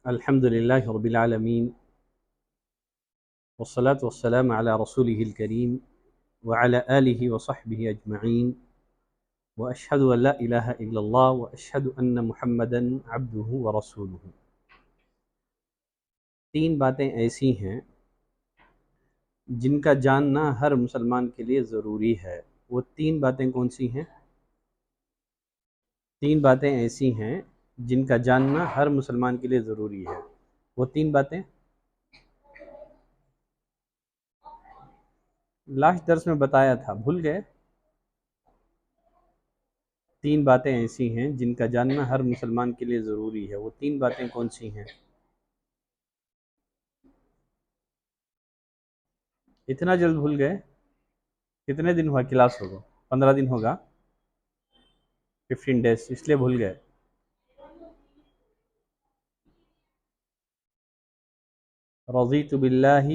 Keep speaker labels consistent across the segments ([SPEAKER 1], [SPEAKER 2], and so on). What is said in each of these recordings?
[SPEAKER 1] الحمد لله رب العالمين والصلاة والسلام على رسوله الكريم وعلى آله وصحبه أجمعين وأشهد أن لا إله إلا الله وأشهد أن محمدا عبده ورسوله۔ تین باتیں ایسی ہیں جن کا جاننا ہر مسلمان کے لیے ضروری ہے۔ وہ تین باتیں کون سی ہیں؟ تین باتیں ایسی ہیں جن کا جاننا ہر مسلمان کے لیے ضروری ہے۔ وہ تین باتیں لاسٹ درس میں بتایا تھا، بھول گئے؟ تین باتیں ایسی ہیں جن کا جاننا ہر مسلمان کے لیے ضروری ہے۔ وہ تین باتیں کون سی ہیں؟ اتنا جلد بھول گئے؟ کتنے دن ہوا کلاس ہوگا؟ 15 دن ہوگا، 15 days، اس لیے بھول گئے۔ رضیت باللہ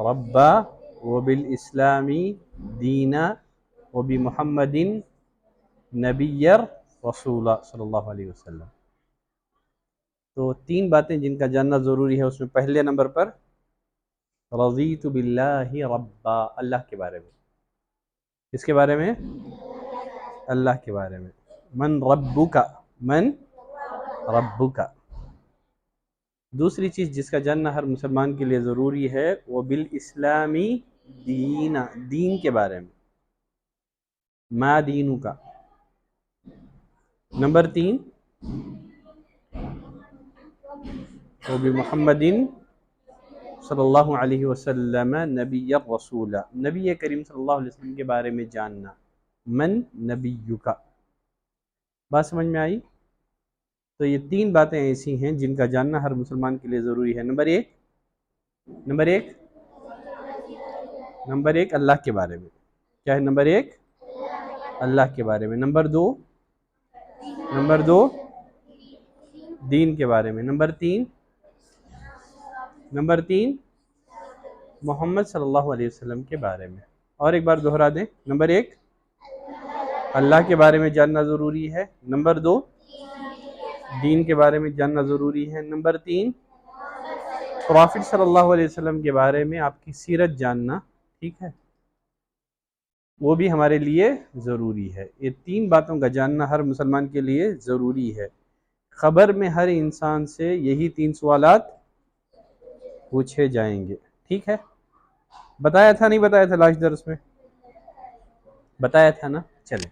[SPEAKER 1] ربا وبالاسلام دینا وبمحمد نبی رسول صلی اللہ علیہ وسلم۔ تو تین باتیں جن کا جاننا ضروری ہے، اس میں پہلے نمبر پر رضیت باللہ ربا، اللہ کے بارے میں۔ کس کے بارے میں؟ اللہ کے بارے میں۔ من ربک، من ربک۔ دوسری چیز جس کا جاننا ہر مسلمان کے لیے ضروری ہے وہ بالاسلامی دینا، دین کے بارے میں، ما دینو کا۔ نمبر 3 وہ بمحمد صلی اللہ علیہ وسلم نبی الرسول، نبی کریم صلی اللہ علیہ وسلم کے بارے میں جاننا، من نبیک۔ بات سمجھ میں آئی؟ تو یہ تین باتیں ایسی ہیں جن کا جاننا ہر مسلمان کے لیے ضروری ہے۔ نمبر ایک اللہ کے بارے میں، کیا ہے؟ نمبر 1 اللہ کے بارے میں۔ نمبر 2 دین کے بارے میں۔ نمبر 3 محمد صلی اللہ علیہ وسلم کے بارے میں۔ اور ایک بار دہرا دیں، نمبر 1 اللہ کے بارے میں جاننا ضروری ہے۔ نمبر 2 دین کے بارے میں جاننا ضروری ہے۔ نمبر 3 پروفٹ صلی اللہ علیہ وسلم کے بارے میں آپ کی سیرت جاننا، ٹھیک ہے، وہ بھی ہمارے لیے ضروری ہے۔ یہ تین باتوں کا جاننا ہر مسلمان کے لیے ضروری ہے۔ خبر میں ہر انسان سے یہی 3 سوالات پوچھے جائیں گے، ٹھیک ہے؟ بتایا تھا نہیں بتایا تھا؟ لاسٹ درس میں بتایا تھا نا؟ چلیں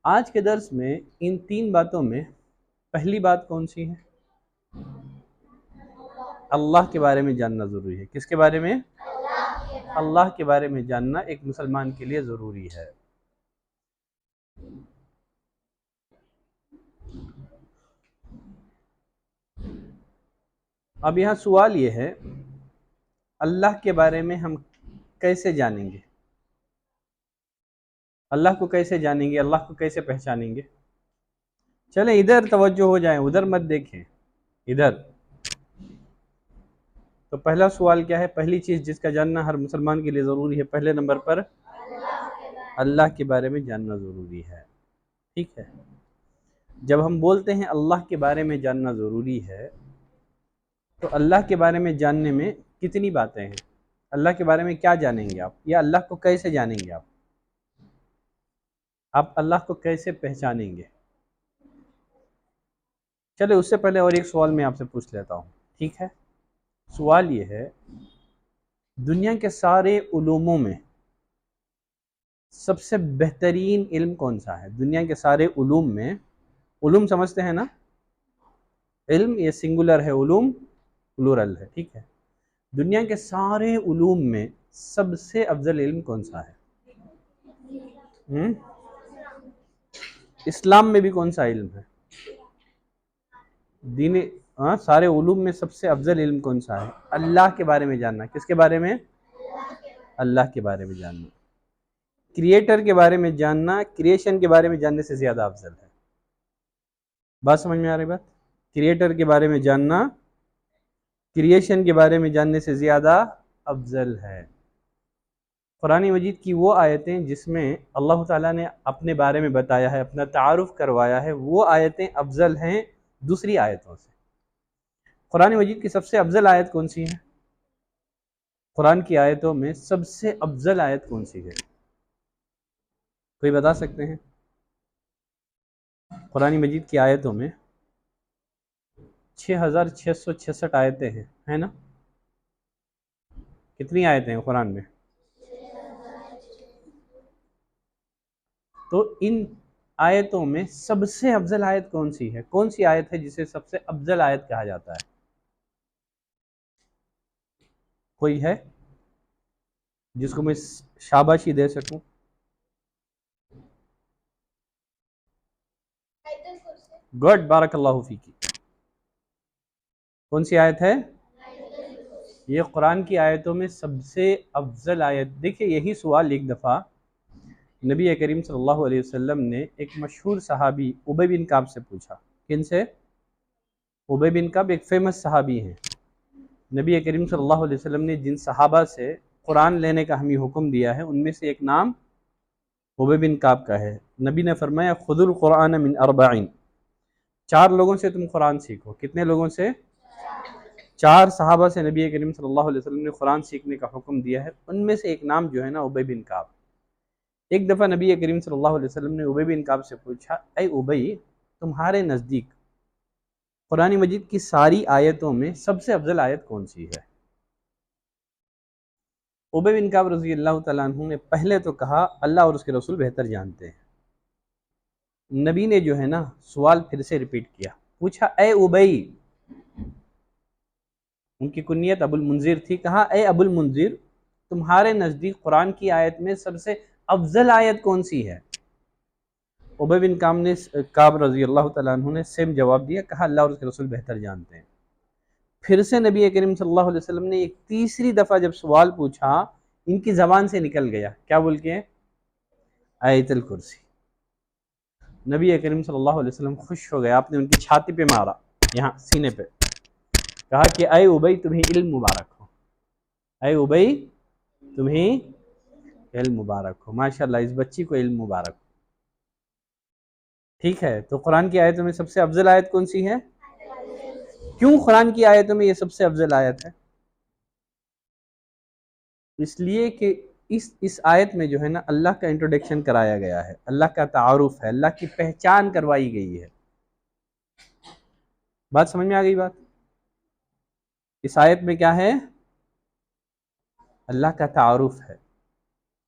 [SPEAKER 1] آج کے درس میں ان 3 باتوں میں پہلی بات کون سی ہے؟ اللہ کے بارے میں جاننا ضروری ہے۔ کس کے بارے میں؟ اللہ کے بارے میں جاننا ایک مسلمان کے لیے ضروری ہے۔ اب یہاں سوال یہ ہے، اللہ کے بارے میں ہم کیسے جانیں گے؟ اللہ کو کیسے جانیں گے؟ اللہ کو کیسے پہچانیں گے؟ چلیں ادھر توجہ ہو جائیں، ادھر مت دیکھیں، ادھر۔ تو پہلا سوال کیا ہے؟ پہلی چیز جس کا جاننا ہر مسلمان کے لیے ضروری ہے، پہلے نمبر پر اللہ کے بارے میں جاننا ضروری ہے، ٹھیک ہے؟ جب ہم بولتے ہیں اللہ کے بارے میں جاننا ضروری ہے، تو اللہ کے بارے میں جاننے میں کتنی باتیں ہیں؟ اللہ کے بارے میں کیا جانیں گے آپ؟ یا اللہ کو کیسے جانیں گے آپ اللہ کو کیسے پہچانیں گے؟ چلے اس سے پہلے اور ایک سوال میں آپ سے پوچھ لیتا ہوں، ٹھیک ہے؟ سوال یہ ہے، دنیا کے سارے علوموں میں سب سے بہترین علم کون سا ہے؟ دنیا کے سارے علوم میں، علوم سمجھتے ہیں نا؟ علم یہ سنگولر ہے، علوم پلورل ہے، ٹھیک ہے؟ دنیا کے سارے علوم میں سب سے افضل علم کون سا ہے؟ اسلام میں بھی کون سا علم ہے؟ دین سارے علوم میں سب سے افضل علم کون سا ہے؟ اللہ کے بارے میں جاننا۔ کس کے بارے میں؟ اللہ کے بارے میں جاننا۔ کریٹر کے بارے میں جاننا کریشن کے بارے میں جاننے سے زیادہ افضل ہے۔ بات سمجھ میں آ رہی بات؟ کریٹر کے بارے میں جاننا کریشن کے بارے میں جاننے سے زیادہ افضل ہے۔ قرآن مجید کی وہ آیتیں جس میں اللہ تعالیٰ نے اپنے بارے میں بتایا ہے، اپنا تعارف کروایا ہے، وہ آیتیں افضل ہیں دوسری آیتوں سے۔ قرآن مجید کی سب سے افضل آیت کون سی ہے؟ قرآن کی آیتوں میں سب سے افضل آیت کون سی ہے؟ کوئی بتا سکتے ہیں؟ قرآن مجید کی آیتوں میں 6666 آیتیں ہیں، ہے نا؟ کتنی آیتیں ہیں قرآن میں؟ تو ان آیتوں میں سب سے افضل آیت کون سی ہے؟ کون سی آیت ہے جسے سب سے افضل آیت کہا جاتا ہے؟ کوئی ہے جس کو میں شاباشی دے سکوں؟ گڈ، بارک اللہ فیکی۔ کون سی آیت ہے؟ یہ قرآن کی آیتوں میں سب سے افضل آیت۔ دیکھیں، یہی سوال ایک دفعہ نبی کریم صلی اللہ علیہ وسلم نے ایک مشہور صحابی ابی بن کعب سے پوچھا۔ کن سے؟ ابی بن کعب ایک فیمس صحابی ہیں۔ نبی کریم صلی اللہ علیہ وسلم نے جن صحابہ سے قرآن لینے کا ہمیں حکم دیا ہے ان میں سے ایک نام ابی بن کعب کا ہے۔ نبی نے فرمایا خذ القرآن من اربعین، 4 لوگوں سے تم قرآن سیکھو۔ کتنے لوگوں سے؟ 4 صحابہ سے نبی کریم صلی اللہ علیہ وسلم نے قرآن سیکھنے کا حکم دیا ہے، ان میں سے ایک نام جو ہے نا ابی بن کعب۔ ایک دفعہ نبی کریم صلی اللہ علیہ وسلم نے ابی بن کعب سے پوچھا، اے ابی، تمہارے نزدیک قرآن مجید کی ساری آیتوں میں سب سے افضل آیت کون سی ہے؟ ابی بن کعب رضی اللہ تعالیٰ عنہ نے پہلے تو کہا اللہ اور اس کے رسول بہتر جانتے ہیں۔ نبی نے جو ہے نا سوال پھر سے ریپیٹ کیا، پوچھا اے ابی، ان کی کنیت ابو المنذر تھی، کہا اے ابو المنذر، تمہارے نزدیک قرآن کی آیت میں سب سے افضل آیت کون سی ہے؟ ابی بن کعب رضی اللہ تعالیٰ عنہ نے سیم جواب دیا، کہا اللہ اور اس کے رسول بہتر جانتے ہیں۔ پھر سے نبی کریم صلی اللہ علیہ وسلم نے ایک تیسری دفعہ جب سوال پوچھا، ان کی زبان سے نکل گیا، کیا بول کے؟ آیت الکرسی۔ نبی کریم صلی اللہ علیہ وسلم خوش ہو گئے، آپ نے ان کی چھاتی پہ مارا، یہاں سینے پہ، کہا کہ اے ابی، تمہیں علم مبارک ہو، اے ابی، تمہیں علم مبارک ہو، ماشاءاللہ اس بچی کو علم مبارک ہو۔ ٹھیک ہے، تو قرآن کی آیتوں میں سب سے افضل آیت کون سی ہے؟ کیوں قرآن کی آیتوں میں یہ سب سے افضل آیت ہے؟ اس لیے کہ اس آیت میں جو ہے نا اللہ کا انٹروڈکشن کرایا گیا ہے، اللہ کا تعارف ہے، اللہ کی پہچان کروائی گئی ہے۔ بات سمجھ میں آ گئی؟ بات اس آیت میں کیا ہے؟ اللہ کا تعارف ہے۔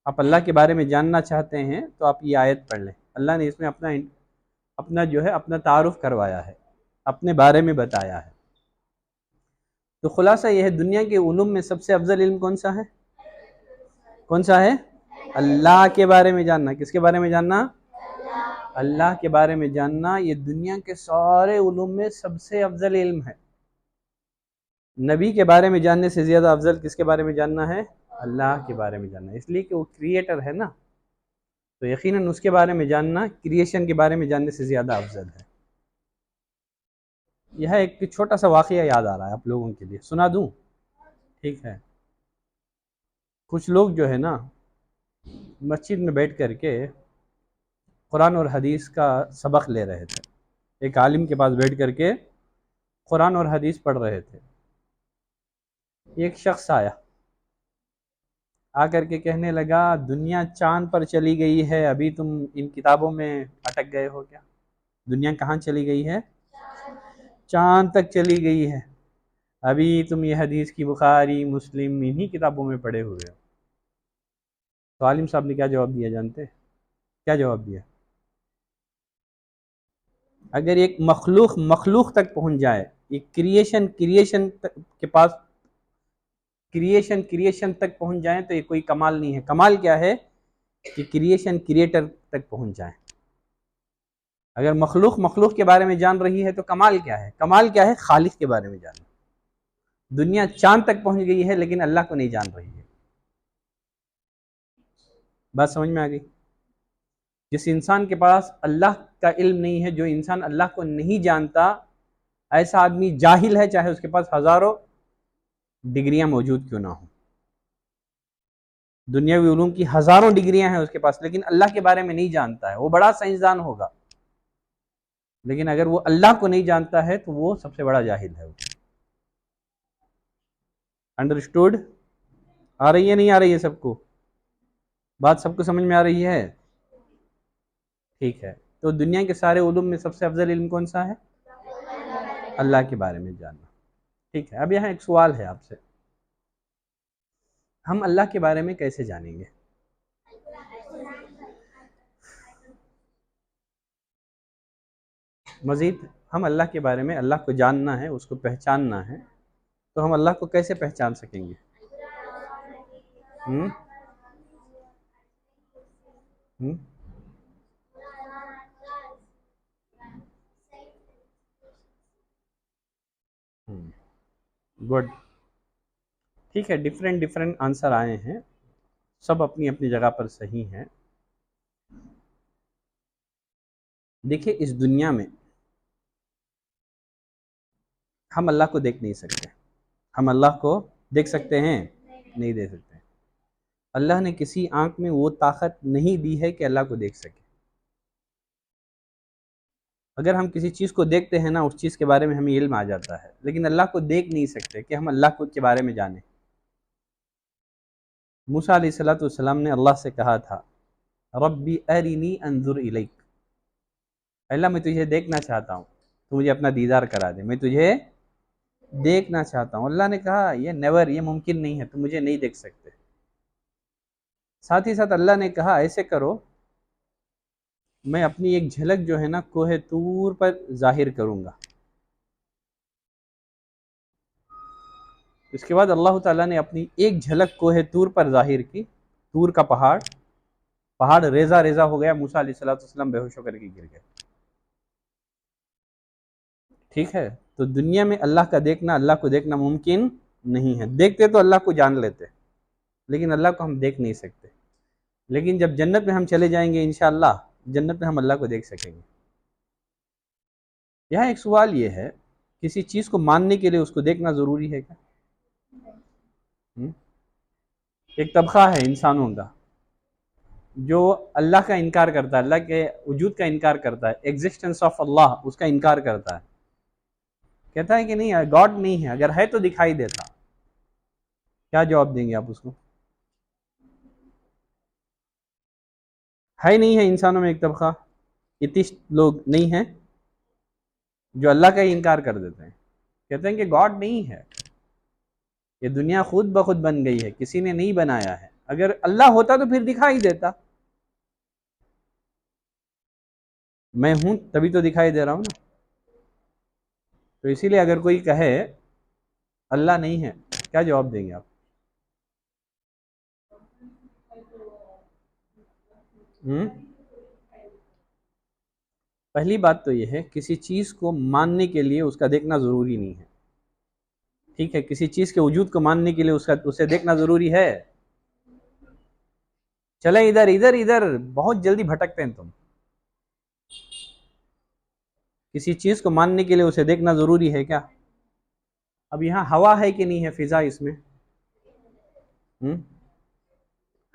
[SPEAKER 1] آپ اللہ کے بارے میں جاننا چاہتے ہیں تو آپ یہ آیت پڑھ لیں، اللہ نے اس میں اپنا جو ہے اپنا تعارف کروایا ہے، اپنے بارے میں بتایا ہے۔ تو خلاصہ یہ ہے، دنیا کے علوم میں سب سے افضل علم کون سا ہے؟ کون سا ہے؟ اللہ کے بارے میں جاننا۔ کس کے بارے میں جاننا؟ اللہ کے بارے میں جاننا۔ یہ دنیا کے سارے علوم میں سب سے افضل علم ہے۔ نبی کے بارے میں جاننے سے زیادہ افضل کس کے بارے میں جاننا ہے؟ اللہ کے بارے میں جاننا، اس لیے کہ وہ کریٹر ہے نا، تو یقیناً اس کے بارے میں جاننا کریشن کے بارے میں جاننے سے زیادہ افضل ہے۔ یہ ایک چھوٹا سا واقعہ یاد آ رہا ہے آپ لوگوں کے لیے، سنا دوں؟ ٹھیک ہے، کچھ لوگ جو ہے نا مسجد میں بیٹھ کر کے قرآن اور حدیث کا سبق لے رہے تھے، ایک عالم کے پاس بیٹھ کر کے قرآن اور حدیث پڑھ رہے تھے۔ ایک شخص آ کر کے کہنے لگا دنیا چاند پر چلی گئی ہے، ابھی تم ان کتابوں میں اٹک گئے ہو کیا؟ دنیا کہاں چلی گئی ہے؟ چاند تک چلی گئی ہے، ابھی تم یہ حدیث کی بخاری مسلم انہی کتابوں میں پڑھے ہوئے ہو۔ تو عالم صاحب نے کیا جواب دیا جانتے؟ کیا جواب دیا؟ اگر ایک مخلوق تک پہنچ جائے، ایک کریشن کے پاس کریشن تک پہنچ جائیں تو یہ کوئی کمال نہیں ہے۔ کمال کیا ہے؟ کہ کریشن کریٹر تک پہنچ جائیں۔ اگر مخلوق کے بارے میں جان رہی ہے تو کمال کیا ہے؟ کمال کیا ہے؟ خالق کے بارے میں جاننا۔ دنیا چاند تک پہنچ گئی ہے لیکن اللہ کو نہیں جان رہی ہے۔ بات سمجھ میں آ گئی؟ جس انسان کے پاس اللہ کا علم نہیں ہے، جو انسان اللہ کو نہیں جانتا، ایسا آدمی جاہل ہے، چاہے اس کے پاس ہزاروں ڈگریاں موجود کیوں نہ ہوں۔ دنیاوی علوم کی ہزاروں ڈگریاں ہیں اس کے پاس، لیکن اللہ کے بارے میں نہیں جانتا ہے، وہ بڑا سائنسدان ہوگا، لیکن اگر وہ اللہ کو نہیں جانتا ہے تو وہ سب سے بڑا جاہل ہے۔ انڈرسٹوڈ؟ آ رہی ہے نہیں آ رہی ہے سب کو؟ بات سب کو سمجھ میں آ رہی ہے؟ ٹھیک ہے، تو دنیا کے سارے علوم میں سب سے افضل علم کون سا ہے؟ اللہ کے بارے میں جاننا۔ ٹھیک ہے، اب یہاں ایک سوال ہے آپ سے، ہم اللہ کے بارے میں کیسے جانیں گے؟ مزید ہم اللہ کے بارے میں، اللہ کو جاننا ہے، اس کو پہچاننا ہے، تو ہم اللہ کو کیسے پہچان سکیں گے؟ ہم؟ ہم؟ گڈ، ٹھیک ہے، ڈفرینٹ آنسر آئے ہیں، سب اپنی اپنی جگہ پر صحیح ہیں۔ دیکھیے اس دنیا میں ہم اللہ کو دیکھ نہیں سکتے، ہم اللہ کو دیکھ سکتے ہیں؟ نہیں دیکھ سکتے۔ اللہ نے کسی آنکھ میں وہ طاقت نہیں دی ہے کہ اللہ کو دیکھ سکے۔ اگر ہم کسی چیز کو دیکھتے ہیں نا، اس چیز کے بارے میں ہمیں علم آ جاتا ہے، لیکن اللہ کو دیکھ نہیں سکتے کہ ہم اللہ کے بارے میں جانیں۔ موسیٰ علیہ السلام نے اللہ سے کہا تھا، ربی ارنی انظر الیک، اللہ میں تجھے دیکھنا چاہتا ہوں، تو مجھے اپنا دیدار کرا دے، میں تجھے دیکھنا چاہتا ہوں۔ اللہ نے کہا یہ نیور، یہ ممکن نہیں ہے، تم مجھے نہیں دیکھ سکتے۔ ساتھ ہی ساتھ اللہ نے کہا ایسے کرو، میں اپنی ایک جھلک جو ہے نا کوہ طور پر ظاہر کروں گا۔ اس کے بعد اللہ تعالیٰ نے اپنی ایک جھلک کوہ طور پر ظاہر کی، طور کا پہاڑ ریزہ ریزہ ہو گیا، موسیٰ علیہ السلام بے ہوش ہو کر کے گر گئے۔ ٹھیک ہے، تو دنیا میں اللہ کا دیکھنا، اللہ کو دیکھنا ممکن نہیں ہے۔ دیکھتے تو اللہ کو جان لیتے، لیکن اللہ کو ہم دیکھ نہیں سکتے۔ لیکن جب جنت میں ہم چلے جائیں گے انشاءاللہ، جنت میں ہم اللہ کو دیکھ سکیں گے۔ یہاں ایک سوال یہ ہے، کسی چیز کو ماننے کے لیے اس کو دیکھنا ضروری ہے کیا؟ ایک طبقہ ہے انسانوں کا جو اللہ کا انکار کرتا ہے، اللہ کے وجود کا انکار کرتا ہے، ایگزسٹنس آف اللہ، اس کا انکار کرتا ہے، کہتا ہے کہ نہیں گاڈ نہیں ہے، اگر ہے تو دکھائی دیتا۔ کیا جواب دیں گے آپ اس کو؟ ہے نہیں ہے انسانوں میں ایک طبقہ، ایتھسٹ لوگ نہیں ہیں جو اللہ کا ہی انکار کر دیتے ہیں، کہتے ہیں کہ گاڈ نہیں ہے، یہ دنیا خود بخود بن گئی ہے، کسی نے نہیں بنایا ہے، اگر اللہ ہوتا تو پھر دکھائی دیتا، میں ہوں تبھی تو دکھائی دے رہا ہوں نا۔ تو اسی لیے اگر کوئی کہے اللہ نہیں ہے، کیا جواب دیں گے آپ؟ پہلی بات تو یہ ہے، کسی چیز کو ماننے کے لیے اس کا دیکھنا ضروری نہیں ہے، ٹھیک ہے؟ کسی چیز کے وجود کو ماننے کے لیے اسے دیکھنا ضروری ہے؟ چلیں ادھر ادھر ادھر، بہت جلدی بھٹکتے ہیں تم۔ کسی چیز کو ماننے کے لیے اسے دیکھنا ضروری ہے کیا؟ اب یہاں ہوا ہے کہ نہیں ہے، فضا اس میں؟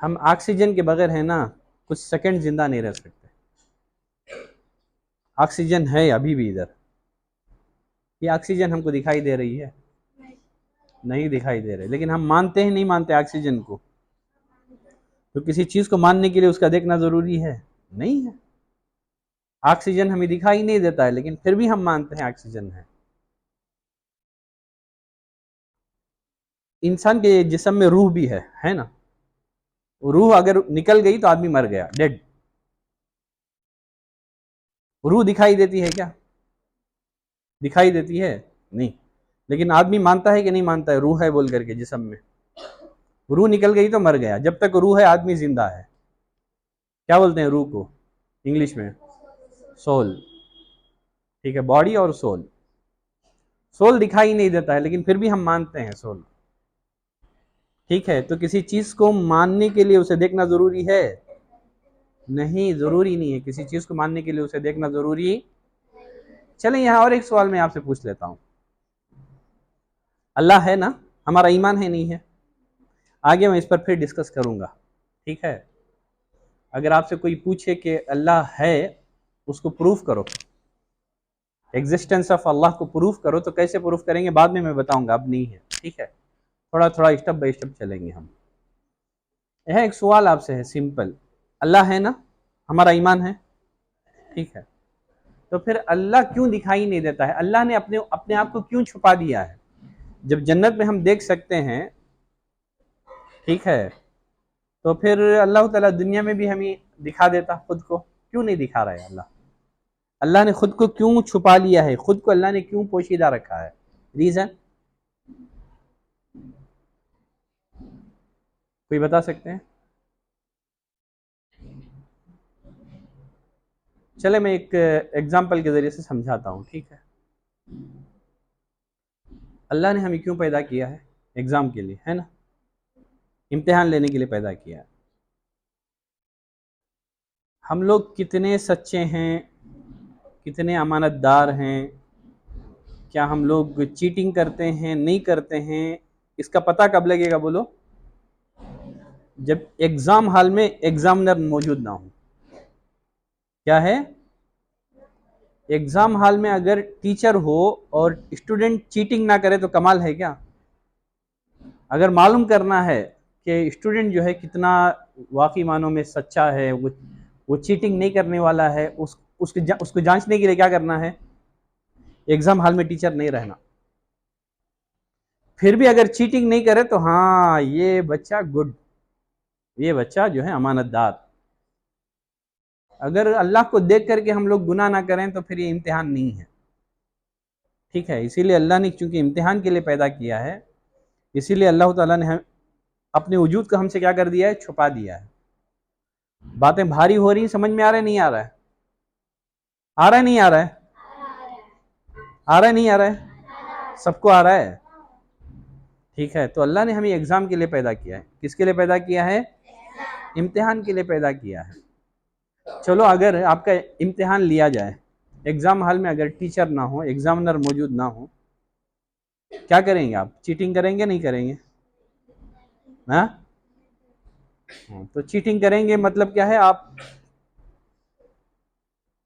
[SPEAKER 1] ہم آکسیجن کے بغیر ہے نا کچھ سیکنڈ زندہ نہیں رہ سکتے۔ آکسیجن ہے ابھی بھی ادھر، یہ آکسیجن ہم کو دکھائی دے رہی ہے؟ نہیں دکھائی دے رہے، لیکن ہم مانتے ہیں نہیں مانتے آکسیجن کو؟ تو کسی چیز کو ماننے کے لیے اس کا دیکھنا ضروری ہے؟ نہیں ہے۔ آکسیجن ہمیں دکھائی نہیں دیتا ہے، لیکن پھر بھی ہم مانتے ہیں آکسیجن ہے۔ انسان کے جسم میں روح بھی ہے نا؟ روح اگر نکل گئی تو آدمی مر گیا، ڈیڈ۔ روح دکھائی دیتی ہے کیا؟ دکھائی دیتی ہے؟ نہیں، لیکن آدمی مانتا ہے کہ نہیں مانتا ہے روح ہے بول کر کے جسم میں؟ روح نکل گئی تو مر گیا، جب تک روح ہے آدمی زندہ ہے۔ کیا بولتے ہیں روح کو انگلش میں؟ سول، ٹھیک ہے، باڈی اور سول۔ سول دکھائی نہیں دیتا ہے، لیکن پھر بھی ہم مانتے ہیں سول، ٹھیک ہے؟ تو کسی چیز کو ماننے کے لیے اسے دیکھنا ضروری ہے؟ نہیں، ضروری نہیں ہے، کسی چیز کو ماننے کے لیے اسے دیکھنا ضروری۔ چلیں یہاں اور ایک سوال میں آپ سے پوچھ لیتا ہوں، اللہ ہے نا؟ ہمارا ایمان ہے نہیں ہے؟ آگے میں اس پر پھر ڈسکس کروں گا۔ ٹھیک ہے، اگر آپ سے کوئی پوچھے کہ اللہ ہے، اس کو پروف کرو، ایگزسٹنس آف اللہ کو پروف کرو، تو کیسے پروف کریں گے بعد میں بتاؤں گا، اب نہیں ہے، ٹھیک ہے، تھوڑا تھوڑا اسٹیپ بائی اسٹیپ چلیں گے ہم۔ یہ ایک سوال آپ سے ہے سمپل، اللہ ہے نا، ہمارا ایمان ہے، ٹھیک ہے، تو پھر اللہ کیوں دکھائی نہیں دیتا ہے؟ اللہ نے اپنے آپ کو کیوں چھپا دیا ہے؟ جب جنت میں ہم دیکھ سکتے ہیں، ٹھیک ہے، تو پھر اللہ تعالیٰ دنیا میں بھی ہمیں دکھا دیتا خود کو، کیوں نہیں دکھا رہا ہے اللہ نے خود کو کیوں چھپا لیا ہے؟ خود کو اللہ نے کیوں پوشیدہ رکھا ہے؟ ریزن کوئی بتا سکتے ہیں؟ چلے میں ایک ایگزامپل کے ذریعے سے سمجھاتا ہوں، ٹھیک ہے۔ اللہ نے ہمیں کیوں پیدا کیا ہے؟ ایگزام کے لیے، ہے نا، امتحان لینے کے لیے پیدا کیا ہے۔ ہم لوگ کتنے سچے ہیں، کتنے امانت دار ہیں، کیا ہم لوگ چیٹنگ کرتے ہیں، نہیں کرتے ہیں، اس کا پتہ کب لگے گا بولو؟ جب ایگزام ہال میں ایگزامنر موجود نہ ہو۔ کیا ہے؟ ایگزام ہال میں اگر ٹیچر ہو اور اسٹوڈنٹ چیٹنگ نہ کرے تو کمال ہے کیا؟ اگر معلوم کرنا ہے کہ اسٹوڈنٹ جو ہے کتنا واقعی معنوں میں سچا ہے، وہ چیٹنگ نہیں کرنے والا ہے، اس کو جانچنے کے لیے کیا کرنا ہے؟ ایگزام ہال میں ٹیچر نہیں رہنا۔ پھر بھی اگر چیٹنگ نہیں کرے تو ہاں یہ بچہ گڈ، یہ بچہ جو ہے امانت دار۔ اگر اللہ کو دیکھ کر کے ہم لوگ گناہ نہ کریں تو پھر یہ امتحان نہیں ہے، ٹھیک ہے۔ اسی لیے اللہ نے چونکہ امتحان کے لیے پیدا کیا ہے، اسی لیے اللہ تعالیٰ نے اپنے وجود کو ہم سے کیا کر دیا ہے؟ چھپا دیا ہے۔ باتیں بھاری ہو رہی ہیں، سمجھ میں آ رہا ہے نہیں آ رہا ہے؟ آ رہا ہے نہیں آ رہا ہے؟ آ رہا ہے نہیں آ رہا ہے؟ سب کو آ رہا ہے، ٹھیک ہے۔ تو اللہ نے ہمیں ایگزام کے لیے پیدا کیا ہے۔ کس کے لیے پیدا کیا ہے؟ امتحان کے لیے پیدا کیا ہے۔ چلو اگر آپ کا امتحان لیا جائے، ایگزام ہال میں اگر ٹیچر نہ ہو، ایگزامنر موجود نہ ہو، کیا کریں گے آپ؟ چیٹنگ کریں گے نہیں کریں گے؟ ہاں، تو چیٹنگ کریں گے مطلب کیا ہے؟ آپ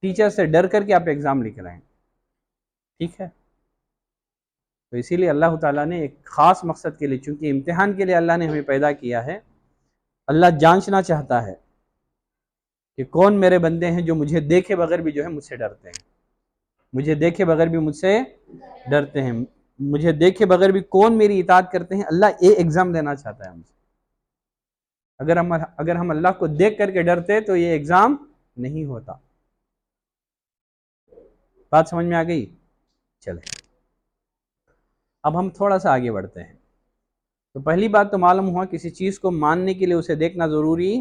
[SPEAKER 1] ٹیچر سے ڈر کر کے آپ ایگزام لکھ رہے ہیں، ٹھیک ہے۔ تو اسی لیے اللہ تعالیٰ نے ایک خاص مقصد کے لیے، چونکہ امتحان کے لیے اللہ نے ہمیں پیدا کیا ہے، اللہ جانچنا چاہتا ہے کہ کون میرے بندے ہیں جو مجھے دیکھے بغیر بھی جو ہے مجھ سے ڈرتے ہیں، مجھے دیکھے بغیر بھی مجھ سے ڈرتے ہیں، مجھے دیکھے بغیر بھی کون میری اطاعت کرتے ہیں۔ اللہ یہ ایگزام دینا چاہتا ہے ہم سے۔ اگر ہم اللہ کو دیکھ کر کے ڈرتے تو یہ ایگزام نہیں ہوتا۔ بات سمجھ میں آ گئی؟ چلے اب ہم تھوڑا سا آگے بڑھتے ہیں۔ تو پہلی بات تو معلوم ہوا کسی چیز کو ماننے کے لیے اسے دیکھنا ضروری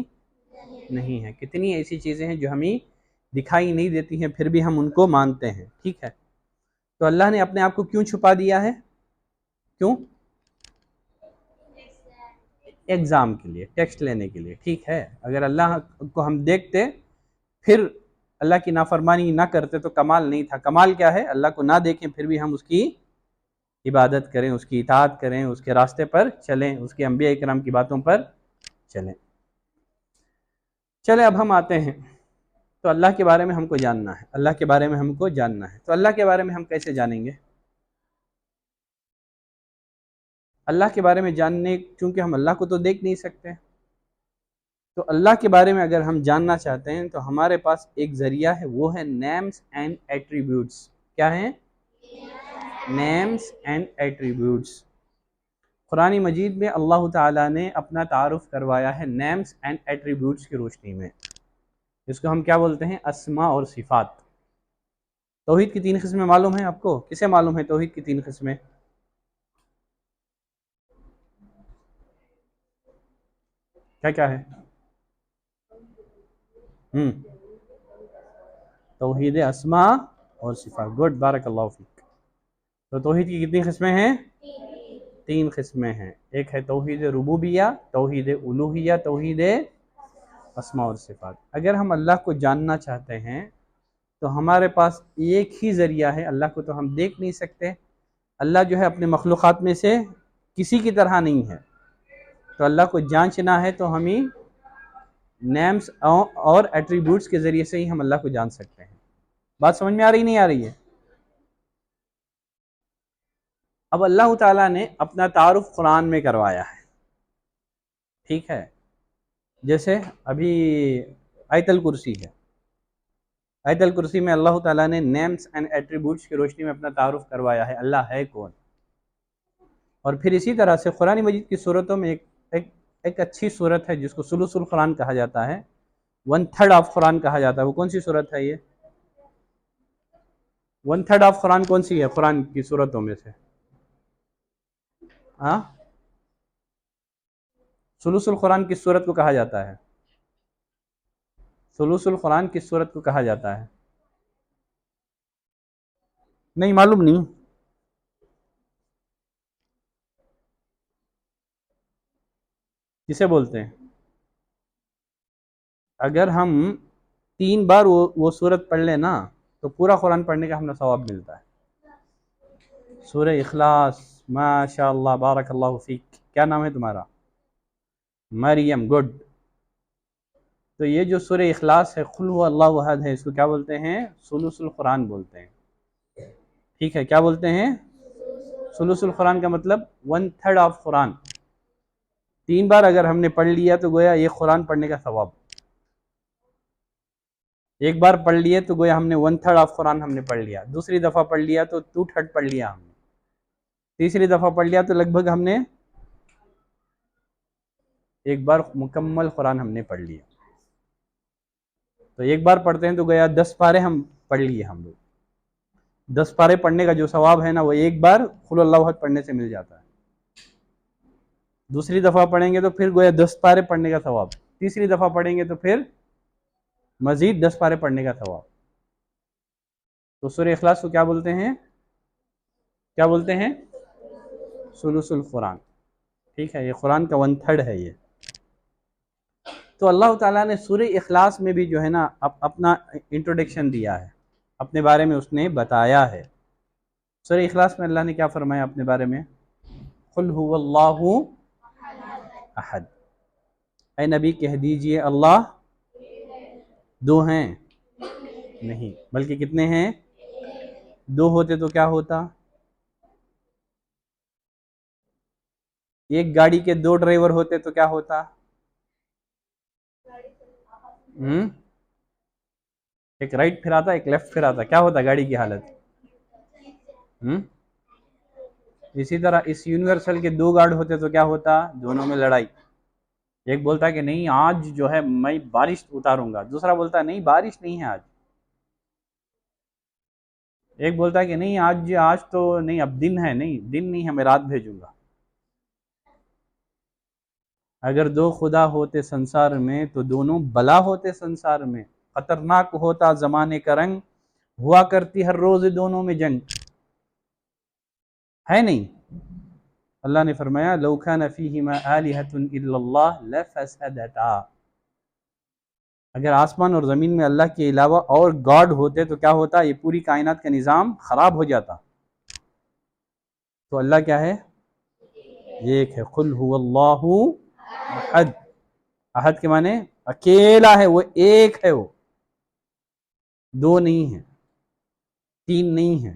[SPEAKER 1] نہیں ہے۔ کتنی ایسی چیزیں ہیں جو ہمیں دکھائی نہیں دیتی ہیں پھر بھی ہم ان کو مانتے ہیں، ٹھیک ہے۔ تو اللہ نے اپنے آپ کو کیوں چھپا دیا ہے؟ کیوں؟ ایگزام کے لیے، ٹیسٹ لینے کے لیے، ٹھیک ہے۔ اگر اللہ کو ہم دیکھتے پھر اللہ کی نافرمانی نہ کرتے تو کمال نہیں تھا۔ کمال کیا ہے؟ اللہ کو نہ دیکھیں پھر بھی ہم اس کی عبادت کریں، اس کی اطاعت کریں، اس کے راستے پر چلیں، اس کے انبیاء کرام کی باتوں پر چلیں۔ چلے اب ہم آتے ہیں، تو اللہ کے بارے میں ہم کو جاننا ہے، اللہ کے بارے میں ہم کو جاننا ہے۔ تو اللہ کے بارے میں ہم کیسے جانیں گے؟ اللہ کے بارے میں جاننے، چونکہ ہم اللہ کو تو دیکھ نہیں سکتے، تو اللہ کے بارے میں اگر ہم جاننا چاہتے ہیں تو ہمارے پاس ایک ذریعہ ہے، وہ ہے نیمز اینڈ ایٹریبیوٹس۔ کیا ہیں؟ Names and attributes. قرآن مجید میں اللہ تعالیٰ نے اپنا تعارف کروایا ہے نیمز اینڈ ایٹریبیوٹس کی روشنی میں، جس کو ہم کیا بولتے ہیں؟ اسماء اور صفات۔ توحید کی 3 قسمیں معلوم ہیں آپ کو؟ کسے معلوم ہے توحید کی 3 قسمیں؟ کیا کیا ہے؟ توحید اسماء اور صفات، گڈ، بارک اللہ فیک۔ تو توحید کی کتنی قسمیں ہیں؟ 3 قسمیں ہیں۔ ایک ہے توحید ربوبیہ، توحید الوہیہ، توحید اسماء اور صفات۔ اگر ہم اللہ کو جاننا چاہتے ہیں تو ہمارے پاس ایک ہی ذریعہ ہے، اللہ کو تو ہم دیکھ نہیں سکتے، اللہ جو ہے اپنے مخلوقات میں سے کسی کی طرح نہیں ہے، تو اللہ کو جانچنا ہے تو ہمیں نیمز اور ایٹریبیوٹس کے ذریعے سے ہی ہم اللہ کو جان سکتے ہیں. بات سمجھ میں آ رہی نہیں آ رہی ہے؟ اب اللہ تعالیٰ نے اپنا تعارف قرآن میں کروایا ہے، ٹھیک ہے. جیسے ابھی آیت الکرسی ہے، آیت الکرسی میں اللہ تعالیٰ نے نیمز اینڈ ایٹریبیوٹس کی روشنی میں اپنا تعارف کروایا ہے، اللہ ہے کون. اور پھر اسی طرح سے قرآن مجید کی صورتوں میں ایک اچھی صورت ہے جس کو ثلث القرآن کہا جاتا ہے، 1/3 آف قرآن کہا جاتا ہے. وہ کون سی صورت ہے یہ؟ 1/3 آف قرآن کون سی ہے قرآن کی صورتوں میں سے؟ ہاں، ثلث القرآن کس صورت کو کہا جاتا ہے؟ ثلث القرآن کس صورت کو کہا جاتا ہے؟ نہیں معلوم نہیں. کسے بولتے ہیں؟ اگر ہم 3 بار وہ صورت پڑھ لیں نا تو پورا قرآن پڑھنے کا ہمیں ثواب ملتا ہے. سورہ اخلاص، ماشاء اللہ، بارک اللہ فیک. کیا نام ہے تمہارا؟ مریم. گڈ. تو یہ جو سورہ اخلاص ہے، قل هو اللہ احد ہے، اس کو کیا بولتے ہیں؟ ثلث القرآن بولتے ہیں. ٹھیک ہے، کیا بولتے ہیں؟ ثلث القرآن کا مطلب 1/3 آف قرآن. 3 بار اگر ہم نے پڑھ لیا تو گویا یہ قرآن پڑھنے کا ثواب. ایک بار پڑھ لیے تو گویا ہم نے 1/3 آف قرآن ہم نے پڑھ لیا. دوسری دفعہ پڑھ لیا تو 2/3 پڑھ لیا ہم نے. تیسری دفعہ پڑھ لیا تو لگ بھگ ہم نے ایک بار مکمل قرآن ہم نے پڑھ لیا. تو ایک بار پڑھتے ہیں تو گویا 10 پارے ہم پڑھ لیے ہم لوگ. 10 پارے پڑھنے کا جو ثواب ہے نا وہ ایک بار قل اللہ احد پڑھنے سے مل جاتا ہے. دوسری دفعہ پڑھیں گے تو پھر گویا 10 پارے پڑھنے کا ثواب. تیسری دفعہ پڑھیں گے تو پھر مزید 10 پارے پڑھنے کا ثواب. تو سورہ اخلاص کو کیا بولتے ہیں؟ کیا بولتے ہیں؟ ثلث القرآن. ٹھیک ہے، یہ قرآن کا 1/3 ہے یہ. تو اللہ تعالیٰ نے سورہ اخلاص میں بھی جو ہے نا اپنا انٹروڈکشن دیا ہے، اپنے بارے میں اس نے بتایا ہے. سورہ اخلاص میں اللہ نے کیا فرمایا اپنے بارے میں؟ قل هو اللہ احد. اے نبی کہہ دیجئے اللہ 2 ہیں، نہیں بلکہ کتنے ہیں؟ 2 ہوتے تو کیا ہوتا؟ ایک گاڑی کے 2 ڈرائیور ہوتے تو کیا ہوتا؟ ایک رائٹ پھراتا ایک لیفٹ پھراتا، کیا ہوتا گاڑی کی حالت؟ اسی طرح اس یونیورسل کے 2 گارڈ ہوتے تو کیا ہوتا؟ دونوں میں لڑائی. ایک بولتا کہ نہیں آج جو ہے میں بارش اتاروں گا، دوسرا بولتا نہیں بارش نہیں ہے آج. ایک بولتا کہ نہیں آج تو نہیں، اب دن ہے، نہیں دن نہیں ہے، میں رات بھیجوں گا. اگر 2 خدا ہوتے سنسار میں تو دونوں بلا ہوتے سنسار میں. خطرناک ہوتا زمانے کا رنگ، ہوا کرتی ہر روز دونوں میں جنگ. ہے نہیں؟ اللہ نے فرمایا لو کان فیہما آلہۃ الا اللہ لفسدتا. اگر آسمان اور زمین میں اللہ کے علاوہ اور گاڈ ہوتے تو کیا ہوتا؟ یہ پوری کائنات کا نظام خراب ہو جاتا. تو اللہ کیا ہے؟ ایک ہے. قل هو اللہ احد. احد کے معنی اکیلا ہے، وہ ایک ہے، وہ 2 نہیں ہے، 3 نہیں ہے،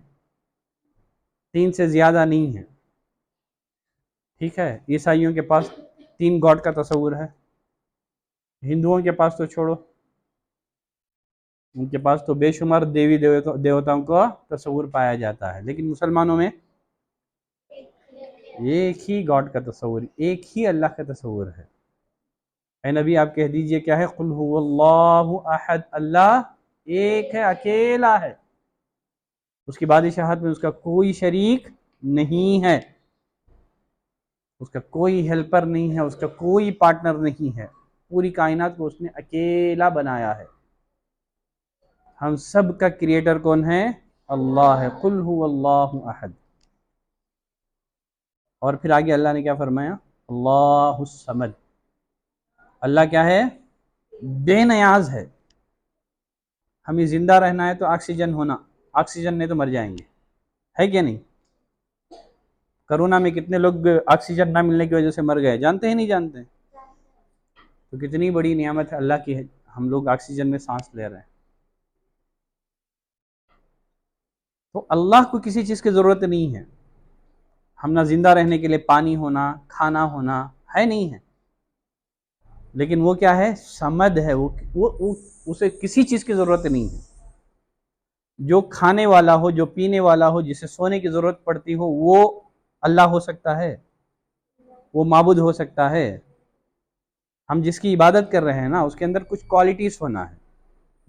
[SPEAKER 1] 3 سے زیادہ نہیں ہے. ٹھیک ہے. عیسائیوں کے پاس 3 گاڈ کا تصور ہے، ہندوؤں کے پاس تو چھوڑو، ان کے پاس تو بے شمار دیوی دیوتاؤں کا تصور پایا جاتا ہے. لیکن مسلمانوں میں ایک ہی گاڈ کا تصور، ایک ہی اللہ کا تصور ہے. اے نبی آپ کہہ دیجئے کیا ہے؟ قل هو اللہ احد. اللہ ایک ہے، اکیلا ہے، اس کی بادشاہت میں اس کا کوئی شریک نہیں ہے، اس کا کوئی ہیلپر نہیں ہے، اس کا کوئی پارٹنر نہیں ہے. پوری کائنات کو اس نے اکیلا بنایا ہے. ہم سب کا کریٹر کون ہے؟ اللہ ہے. قل هو اللہ احد. اور پھر آگے اللہ نے کیا فرمایا؟ اللہ الصمد. اللہ کیا ہے؟ بے نیاز ہے. ہمیں زندہ رہنا ہے تو آکسیجن ہونا، آکسیجن نہیں تو مر جائیں گے، ہے کیا نہیں؟ کرونا میں کتنے لوگ آکسیجن نہ ملنے کی وجہ سے مر گئے، جانتے ہیں نہیں جانتے؟ تو کتنی بڑی نعمت ہے اللہ کی، ہم لوگ آکسیجن میں سانس لے رہے ہیں۔ تو اللہ کو کسی چیز کی ضرورت نہیں ہے، ہم نہ زندہ رہنے کے لیے پانی ہونا، کھانا ہونا ہے، نہیں ہے، لیکن وہ کیا ہے؟ صمد ہے، وہ اسے کسی چیز کی ضرورت نہیں ہے۔ جو کھانے والا ہو، جو پینے والا ہو، جسے سونے کی ضرورت پڑتی ہو، وہ اللہ ہو سکتا ہے، وہ معبود ہو سکتا ہے۔ ہم جس کی عبادت کر رہے ہیں نا، اس کے اندر کچھ کوالٹیز ہونا ہے،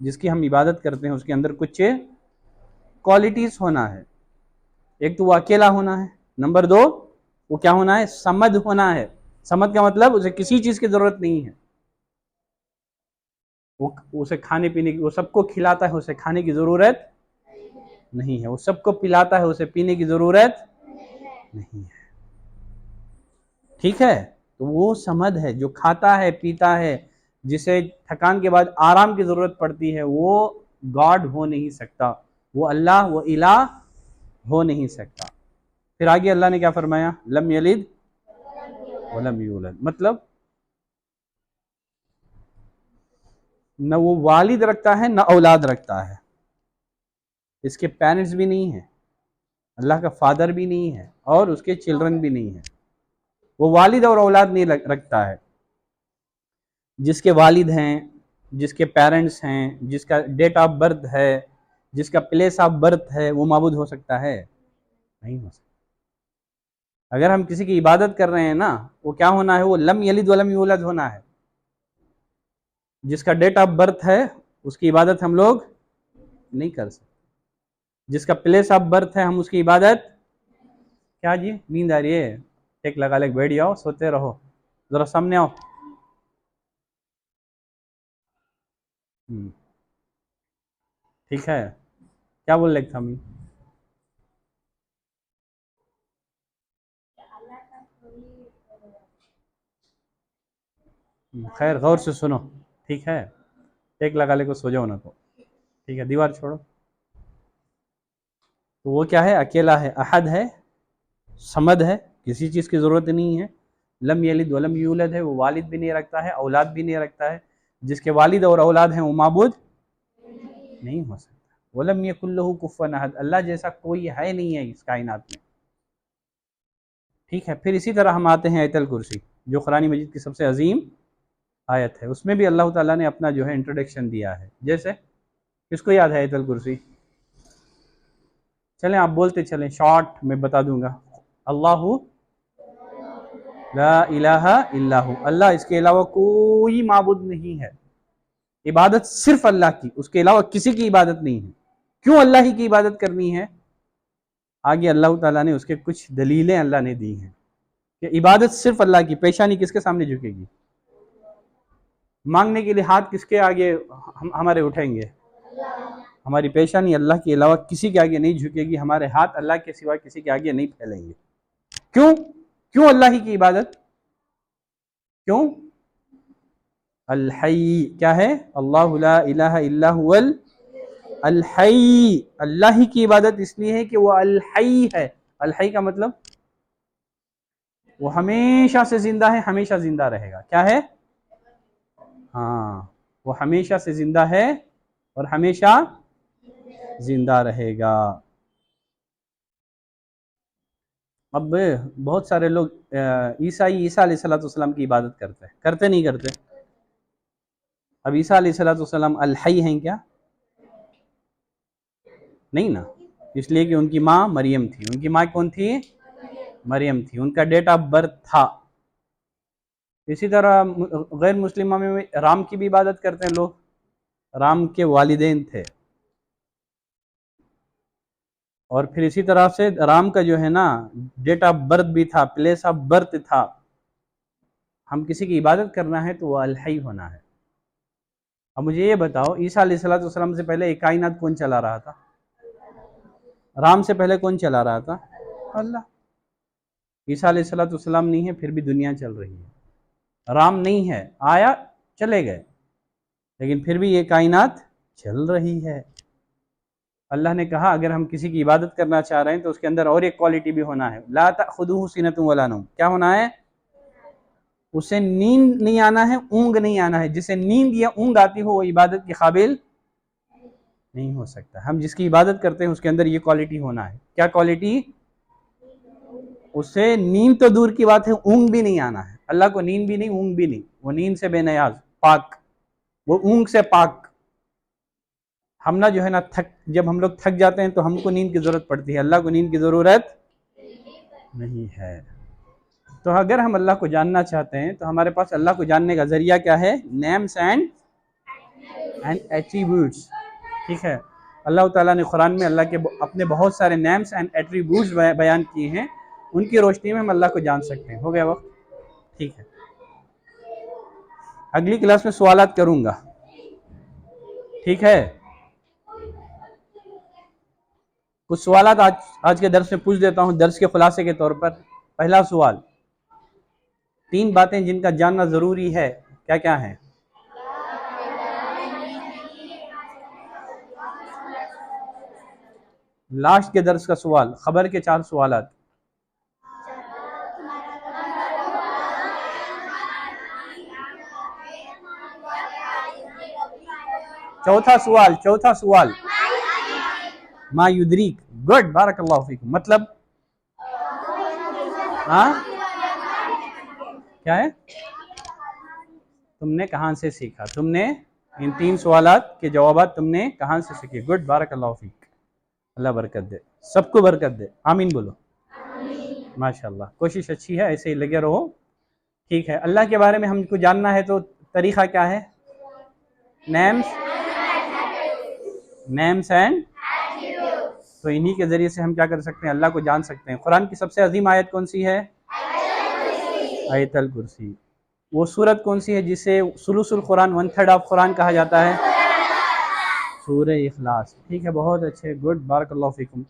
[SPEAKER 1] جس کی ہم عبادت کرتے ہیں اس کے اندر کچھ کوالٹیز ہونا ہے۔ ایک تو وہ اکیلا ہونا ہے، نمبر دو وہ کیا ہونا ہے؟ صمد ہونا ہے۔ صمد کا مطلب اسے کسی چیز کی ضرورت نہیں ہے، وہ اسے کھانے پینے کی، وہ سب کو کھلاتا ہے، اسے کھانے کی ضرورت نہیں ہے، وہ سب کو پلاتا ہے، اسے پینے کی ضرورت نہیں ہے، ٹھیک ہے؟ تو وہ صمد ہے، جو کھاتا ہے، پیتا ہے، جسے تھکان کے بعد آرام کی ضرورت پڑتی ہے، وہ گاڈ ہو نہیں سکتا، وہ اللہ، وہ الہ ہو نہیں سکتا۔ پھر آگے اللہ نے کیا فرمایا؟ لم یلد ولم یولد، مطلب نہ وہ والد رکھتا ہے نہ اولاد رکھتا ہے، اس کے پیرنٹس بھی نہیں ہیں، اللہ کا فادر بھی نہیں ہے، اور اس کے چلڈرن بھی نہیں ہیں، وہ والد اور اولاد نہیں رکھتا ہے۔ جس کے والد ہیں، جس کے پیرنٹس ہیں، جس کا ڈیٹ آف برتھ ہے، جس کا پلیس آف برتھ ہے، وہ معبود ہو سکتا ہے؟ نہیں ہو سکتا۔ اگر ہم کسی کی عبادت کر رہے ہیں نا، وہ کیا ہونا ہے؟ وہ لم یلد ولم یولد ہونا ہے۔ جس کا ڈیٹ آف برتھ ہے اس کی عبادت ہم لوگ نہیں کر سکتے، جس کا پلیس آف برتھ ہے ہم اس کی عبادت، کیا جی نیند آ رہی ہے؟ ایک لگا لے بیٹھ جاؤ، سوتے رہو، ذرا سامنے آؤ۔ ٹھیک ہے، کیا بول رہے تھے ہم؟ خیر غور سے سنو، ٹھیک ہے؟ ایک لگا لے کو سو جاؤ نا، تو ٹھیک ہے، دیوار چھوڑو۔ تو وہ کیا ہے؟ اکیلا ہے، احد ہے، صمد ہے، کسی چیز کی ضرورت نہیں ہے۔ لم یلد ولم یولد ہے، وہ والد بھی نہیں رکھتا ہے، اولاد بھی نہیں رکھتا ہے۔ جس کے والد اور اولاد ہیں وہ معبود نہیں ہو سکتا۔ ولم یکن لہ کفوا احد، اللہ جیسا کوئی ہے نہیں ہے اس کائنات میں، ٹھیک ہے؟ پھر اسی طرح ہم آتے ہیں آیت الکرسی، جو قرآن مجید کی سب سے عظیم آیت ہے، اس میں بھی اللہ تعالیٰ نے اپنا جو ہے انٹروڈکشن دیا ہے۔ جیسے کس کو یاد ہے آیت الکرسی؟ چلیں آپ بولتے چلیں، شارٹ میں بتا دوں گا۔ اللہ لا الہ الا ہو، اللہ اس کے علاوہ کوئی معبود نہیں ہے، عبادت صرف اللہ کی، اس کے علاوہ کسی کی عبادت نہیں ہے۔ کیوں اللہ ہی کی عبادت کرنی ہے؟ آگے اللہ تعالیٰ نے اس کے کچھ دلیلیں اللہ نے دی ہیں کہ عبادت صرف اللہ کی۔ پیشانی کس کے سامنے جھکے گی؟ مانگنے کے لیے ہاتھ کس کے آگے ہمارے اٹھیں گے؟ ہماری پیشانی اللہ کے علاوہ کسی کے آگے نہیں جھکے گی، ہمارے ہاتھ اللہ کے سوا کسی کے آگے نہیں پھیلیں گے۔ کیوں اللہ ہی کی عبادت؟ کیوں؟ الحی، کیا ہے؟ اللہ لا الہ الا هو الحی، اللہ ہی کی عبادت اس لیے ہے کہ وہ الحی ہے۔ الحی کا مطلب وہ ہمیشہ سے زندہ ہے، ہمیشہ زندہ رہے گا۔ کیا ہے؟ ہاں، وہ ہمیشہ سے زندہ ہے اور ہمیشہ زندہ رہے گا۔ اب بہت سارے لوگ عیسیٰ علیہ السلام کی عبادت کرتے نہیں کرتے؟ اب عیسیٰ علیہ السلام الحی ہیں کیا؟ نہیں نا، اس لیے کہ ان کی ماں مریم تھی۔ ان کی ماں کون تھی؟ مریم تھی، ان کا ڈیٹ آف برتھ تھا۔ اسی طرح غیر مسلمہ میں رام کی بھی عبادت کرتے ہیں لوگ، رام کے والدین تھے۔ اور پھر اسی طرح سے رام کا جو ہے نا ڈیٹ آف برتھ بھی تھا، پلیس آف برتھ تھا۔ ہم کسی کی عبادت کرنا ہے تو وہ الحی ہونا ہے۔ اب مجھے یہ بتاؤ، عیسیٰ علیہ السلام سے پہلے ایک کائنات کون چلا رہا تھا؟ رام سے پہلے کون چلا رہا تھا؟ اللہ۔ عیسیٰ علیہ السلام نہیں ہے پھر بھی دنیا چل رہی ہے، رام نہیں ہے، آیا چلے گئے، لیکن پھر بھی یہ کائنات چل رہی ہے۔ اللہ نے کہا اگر ہم کسی کی عبادت کرنا چاہ رہے ہیں تو اس کے اندر اور ایک کوالٹی بھی ہونا ہے، لا تأخذہ سنۃ ولا نوم، کیا ہونا ہے؟ اسے نیند نہیں آنا ہے، اونگ نہیں آنا ہے. جسے نیند یا اونگ آتی ہو وہ عبادت کے قابل نہیں ہو سکتا. ہم جس کی عبادت کرتے ہیں اس کے اندر یہ کوالٹی ہونا ہے. کیا کوالٹی؟ اسے نیند تو دور کی بات ہے، اونگ بھی نہیں آنا ہے. اللہ کو نیند بھی نہیں، اونگ بھی نہیں. وہ نیند سے بے نیاز، پاک. وہ اونگ سے پاک. ہم نہ جو ہے نا جب ہم لوگ تھک جاتے ہیں تو ہم کو نیند کی ضرورت پڑتی ہے، اللہ کو نیند کی ضرورت نہیں ہے. تو اگر ہم اللہ کو جاننا چاہتے ہیں تو ہمارے پاس اللہ کو جاننے کا ذریعہ کیا ہے؟ Names and attributes. ٹھیک ہے. اللہ تعالیٰ نے قرآن میں اللہ کے اپنے بہت سارے نیمز اینڈ ایٹریبیوٹس بیان کیے ہیں. ان کی روشنی میں ہم اللہ کو جان سکتے ہیں. ہو گیا وقت؟ ٹھیک ہے. اگلی کلاس میں سوالات کروں گا. ٹھیک ہے. کچھ سوالات آج کے درس میں پوچھ دیتا ہوں درس کے خلاصے کے طور پر. پہلا سوال، 3 باتیں جن کا جاننا ضروری ہے، کیا کیا ہیں؟ لاسٹ کے درس کا سوال، خبر کے 4 سوالات. چوتھا سوال ما یدریک. گڈ، بارک اللہ فیکم. مطلب ہاں کیا ہے؟ تم نے کہاں سے سیکھا؟ تم نے ان 3 سوالات کے جوابات تم نے کہاں سے سیکھے؟ گڈ، بارک اللہ فیک. اللہ برکت دے، سب کو برکت دے. آمین بولو. ماشاءاللہ، کوشش اچھی ہے، ایسے ہی لگے رہو. ٹھیک ہے. اللہ کے بارے میں ہم کو جاننا ہے تو طریقہ کیا ہے؟ نیمز اینڈ تو انہی کے ذریعے سے ہم کیا کر سکتے ہیں؟ اللہ کو جان سکتے ہیں. قرآن کی سب سے عظیم آیت کون سی ہے؟ آیت الکرسی. وہ سورت کون سی ہے جسے ثلث القرآن، 1/3 آف قرآن کہا جاتا ہے؟ سورہ اخلاص. ٹھیک ہے، بہت اچھے. گڈ، بارک اللہ فیکم.